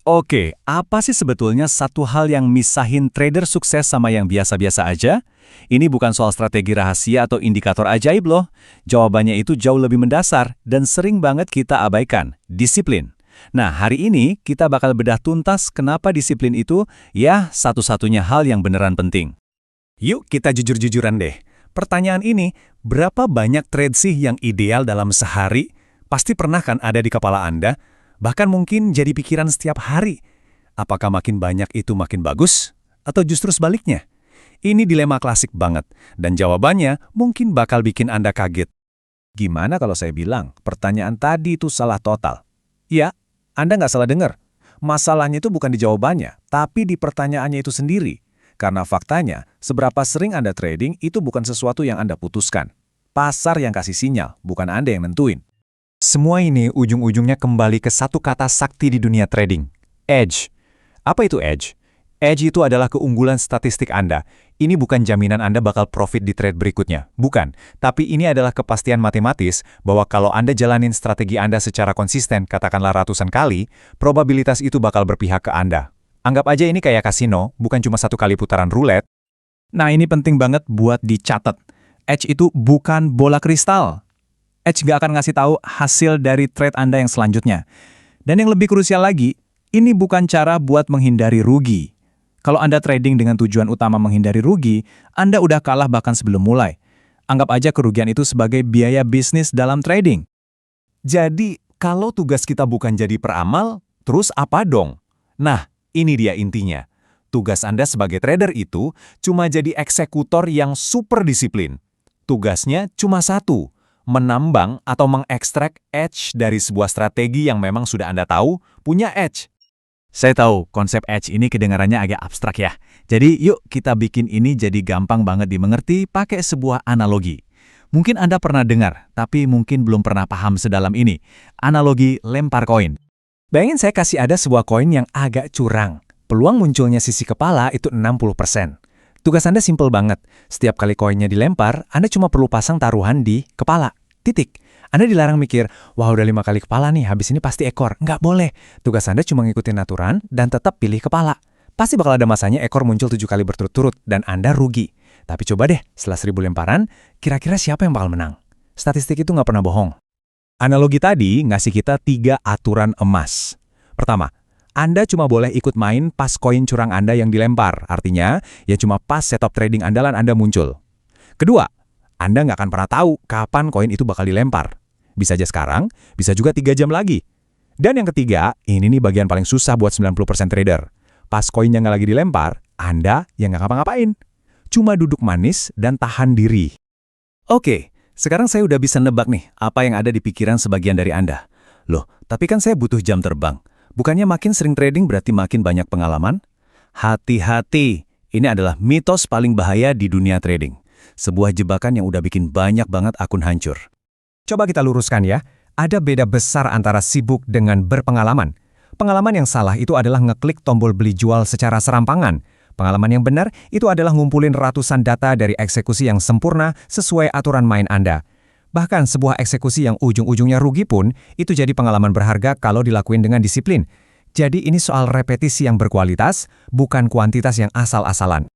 Oke, apa sih sebetulnya satu hal yang misahin trader sukses sama yang biasa-biasa aja? Ini bukan soal strategi rahasia atau indikator ajaib loh. Jawabannya itu jauh lebih mendasar dan sering banget kita abaikan, disiplin. Nah, hari ini kita bakal bedah tuntas kenapa disiplin itu ya satu-satunya hal yang beneran penting. Yuk kita jujur-jujuran deh. Pertanyaan ini, berapa banyak trade sih yang ideal dalam sehari? Pasti pernah kan ada di kepala Anda? Bahkan mungkin jadi pikiran setiap hari. Apakah makin banyak itu makin bagus? Atau justru sebaliknya? Ini dilema klasik banget, dan jawabannya mungkin bakal bikin Anda kaget. Gimana kalau saya bilang, pertanyaan tadi itu salah total? Ya, Anda nggak salah dengar. Masalahnya itu bukan di jawabannya, tapi di pertanyaannya itu sendiri. Karena faktanya, seberapa sering Anda trading itu bukan sesuatu yang Anda putuskan. Pasar yang kasih sinyal, bukan Anda yang nentuin. Semua ini ujung-ujungnya kembali ke satu kata sakti di dunia trading, edge. Apa itu edge? Edge itu adalah keunggulan statistik Anda. Ini bukan jaminan Anda bakal profit di trade berikutnya. Bukan. Tapi ini adalah kepastian matematis bahwa kalau Anda jalanin strategi Anda secara konsisten, katakanlah ratusan kali, probabilitas itu bakal berpihak ke Anda. Anggap aja ini kayak kasino, bukan cuma satu kali putaran roulette. Nah, ini penting banget buat dicatat. Edge itu bukan bola kristal. Edge nggak akan ngasih tahu hasil dari trade Anda yang selanjutnya. Dan yang lebih krusial lagi, ini bukan cara buat menghindari rugi. Kalau Anda trading dengan tujuan utama menghindari rugi, Anda udah kalah bahkan sebelum mulai. Anggap aja kerugian itu sebagai biaya bisnis dalam trading. Jadi, kalau tugas kita bukan jadi peramal, terus apa dong? Nah, ini dia intinya. Tugas Anda sebagai trader itu cuma jadi eksekutor yang super disiplin. Tugasnya cuma satu, menambang atau mengekstrak edge dari sebuah strategi yang memang sudah Anda tahu punya edge. Saya tahu konsep edge ini kedengarannya agak abstrak ya. Jadi yuk kita bikin ini jadi gampang banget dimengerti pakai sebuah analogi. Mungkin Anda pernah dengar, tapi mungkin belum pernah paham sedalam ini. Analogi lempar koin. Bayangin saya kasih ada sebuah koin yang agak curang. Peluang munculnya sisi kepala itu 60%. Tugas Anda simpel banget. Setiap kali koinnya dilempar, Anda cuma perlu pasang taruhan di kepala. Titik. Anda dilarang mikir, wah udah 5 kali kepala nih, habis ini pasti ekor. Nggak boleh. Tugas Anda cuma ngikutin aturan dan tetap pilih kepala. Pasti bakal ada masanya ekor muncul 7 kali berturut-turut dan Anda rugi. Tapi coba deh, setelah 1000 lemparan, kira-kira siapa yang bakal menang? Statistik itu nggak pernah bohong. Analogi tadi ngasih kita 3 aturan emas. Pertama, Anda cuma boleh ikut main pas koin curang Anda yang dilempar. Artinya, ya cuma pas setup trading andalan Anda muncul. Kedua, Anda nggak akan pernah tahu kapan koin itu bakal dilempar. Bisa aja sekarang, bisa juga 3 jam lagi. Dan yang ketiga, ini nih bagian paling susah buat 90% trader. Pas koinnya nggak lagi dilempar, Anda yang nggak ngapa-ngapain. Cuma duduk manis dan tahan diri. Oke, sekarang saya udah bisa nebak nih apa yang ada di pikiran sebagian dari Anda. Loh, tapi kan saya butuh jam terbang. Bukannya makin sering trading berarti makin banyak pengalaman? Hati-hati, ini adalah mitos paling bahaya di dunia trading. Sebuah jebakan yang udah bikin banyak banget akun hancur. Coba kita luruskan ya, ada beda besar antara sibuk dengan berpengalaman. Pengalaman yang salah itu adalah ngeklik tombol beli jual secara serampangan. Pengalaman yang benar itu adalah ngumpulin ratusan data dari eksekusi yang sempurna sesuai aturan main Anda. Bahkan sebuah eksekusi yang ujung-ujungnya rugi pun, itu jadi pengalaman berharga kalau dilakuin dengan disiplin. Jadi ini soal repetisi yang berkualitas, bukan kuantitas yang asal-asalan.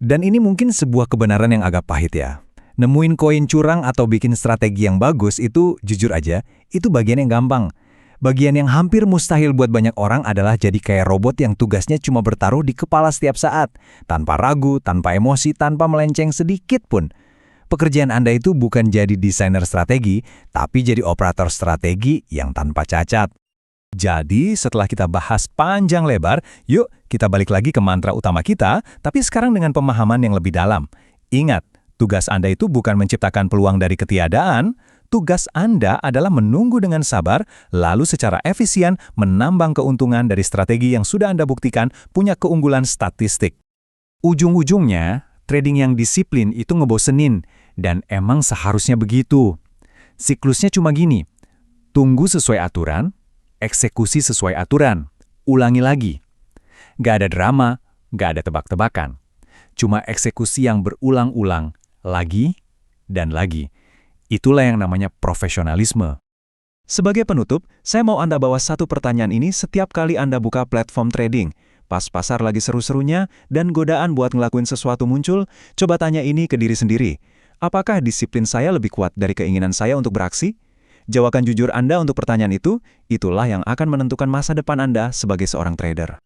Dan ini mungkin sebuah kebenaran yang agak pahit ya. Nemuin koin curang atau bikin strategi yang bagus itu, jujur aja, itu bagian yang gampang. Bagian yang hampir mustahil buat banyak orang adalah jadi kayak robot yang tugasnya cuma bertaruh di kepala setiap saat. Tanpa ragu, tanpa emosi, tanpa melenceng sedikit pun. Pekerjaan Anda itu bukan jadi desainer strategi, tapi jadi operator strategi yang tanpa cacat. Jadi, setelah kita bahas panjang lebar, yuk kita balik lagi ke mantra utama kita, tapi sekarang dengan pemahaman yang lebih dalam. Ingat, tugas Anda itu bukan menciptakan peluang dari ketiadaan, tugas Anda adalah menunggu dengan sabar, lalu secara efisien menambang keuntungan dari strategi yang sudah Anda buktikan punya keunggulan statistik. Ujung-ujungnya, trading yang disiplin itu ngebosenin, dan emang seharusnya begitu. Siklusnya cuma gini, tunggu sesuai aturan, eksekusi sesuai aturan, ulangi lagi. Gak ada drama, gak ada tebak-tebakan. Cuma eksekusi yang berulang-ulang, lagi dan lagi. Itulah yang namanya profesionalisme. Sebagai penutup, saya mau Anda bawa satu pertanyaan ini setiap kali Anda buka platform trading. Pas pasar lagi seru-serunya dan godaan buat ngelakuin sesuatu muncul, coba tanya ini ke diri sendiri. Apakah disiplin saya lebih kuat dari keinginan saya untuk beraksi? Jawaban jujur Anda untuk pertanyaan itu, itulah yang akan menentukan masa depan Anda sebagai seorang trader.